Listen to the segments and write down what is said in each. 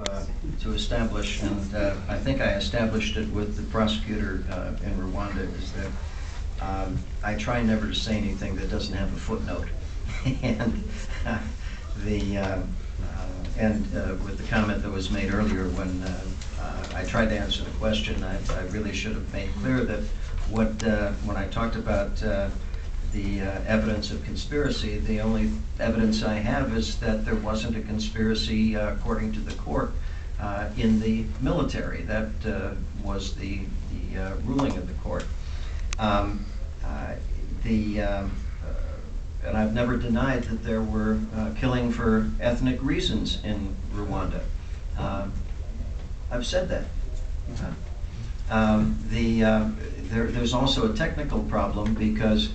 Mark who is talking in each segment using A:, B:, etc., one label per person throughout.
A: to establish, and I think I established it with the prosecutor in Rwanda, is that I try never to say anything that doesn't have a footnote. And with the comment that was made earlier when I tried to answer the question, I really should have made clear that when I talked about the evidence of conspiracy, the only evidence I have is that there wasn't a conspiracy according to the court in the military. That was the ruling of the court. And I've never denied that there were killing for ethnic reasons in Rwanda. I've said that. There's also a technical problem because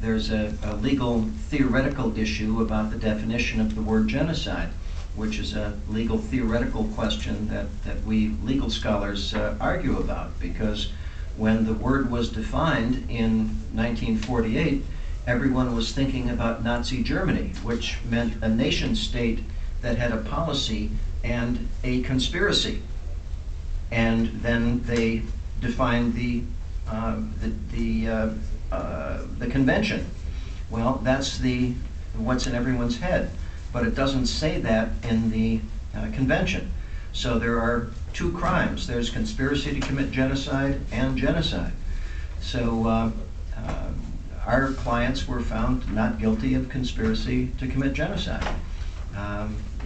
A: there's a legal theoretical issue about the definition of the word genocide, which is a legal theoretical question that we legal scholars argue about, because when the word was defined in 1948, everyone was thinking about Nazi Germany, which meant a nation state that had a policy and a conspiracy. And then they defined the convention. Well, that's what's in everyone's head, but it doesn't say that in the convention. So there are two crimes. There's conspiracy to commit genocide and genocide. So our clients were found not guilty of conspiracy to commit genocide.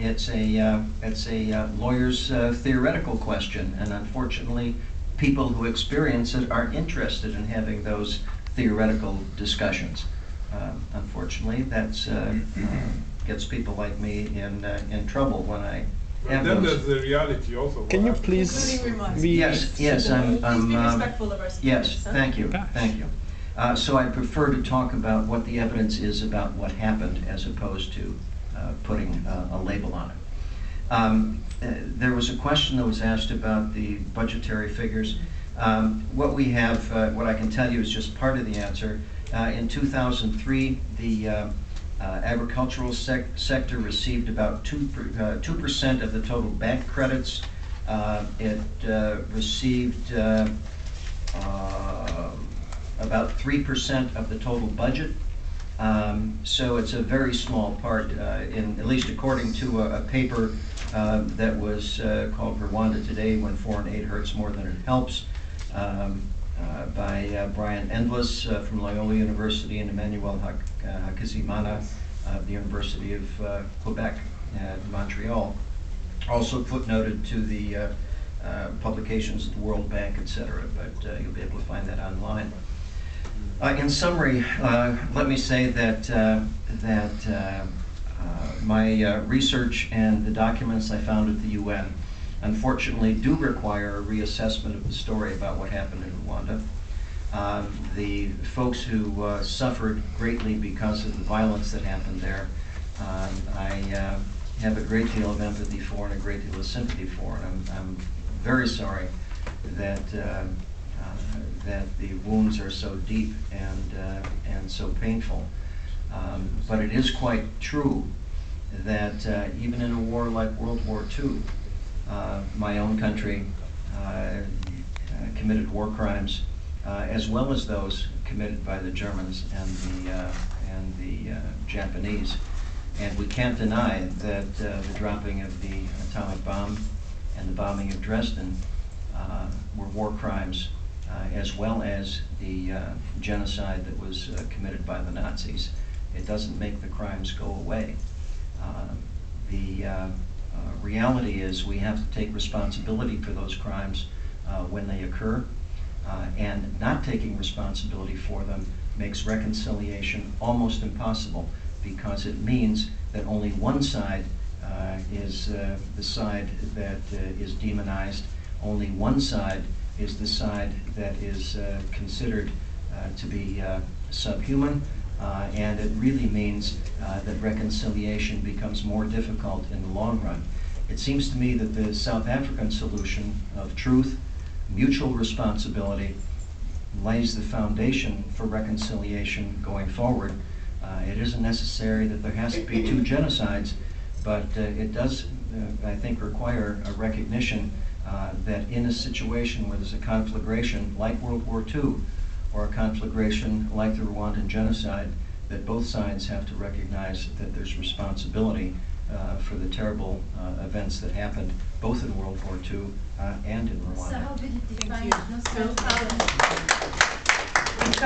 A: It's a lawyer's theoretical question, and unfortunately, people who experience it are interested in having those theoretical discussions. Unfortunately, that gets people like me in trouble when I have
B: then
A: those.
B: there's the reality also.
C: Can you please be...
A: Yes, I'm
D: Please be respectful of our speakers.
A: Yes, thank you. So I prefer to talk about what the evidence is about what happened as opposed to putting a label on it. There was a question that was asked about the budgetary figures. What we have, what I can tell you is just part of the answer. In 2003, the agricultural sector received about 2% of the total bank credits. It received about 3% of the total budget. So it's a very small part, at least according to a paper that was called Rwanda Today, When Foreign Aid Hurts More Than It Helps, by Brian Endless from Loyola University and Emmanuel Hakizimana of the University of Quebec at Montreal. Also footnoted to the publications of the World Bank, etc., but you'll be able to find that online. In summary, let me say that my research and the documents I found at the UN unfortunately do require a reassessment of the story about what happened in Rwanda. The folks who suffered greatly because of the violence that happened there, I have a great deal of empathy for and a great deal of sympathy for, and I'm very sorry that the wounds are so deep and so painful. But it is quite true that even in a war like World War II, my own country committed war crimes, as well as those committed by the Germans and the Japanese. And we can't deny that the dropping of the atomic bomb and the bombing of Dresden were war crimes, as well as the genocide that was committed by the Nazis. It doesn't make the crimes go away. The reality is we have to take responsibility for those crimes when they occur, and not taking responsibility for them makes reconciliation almost impossible, because it means that only one side is the side that is demonized, only one side is the side that is considered to be subhuman, and it really means that reconciliation becomes more difficult in the long run. It seems to me that the South African solution of truth, mutual responsibility, lays the foundation for reconciliation going forward. It isn't necessary that there has to be two genocides, but it does I think, require a recognition that in a situation where there's a conflagration like World War II or a conflagration like the Rwandan genocide, that both sides have to recognize that there's responsibility for the terrible events that happened both in World War II and in Rwanda.
B: So how would you define genocide?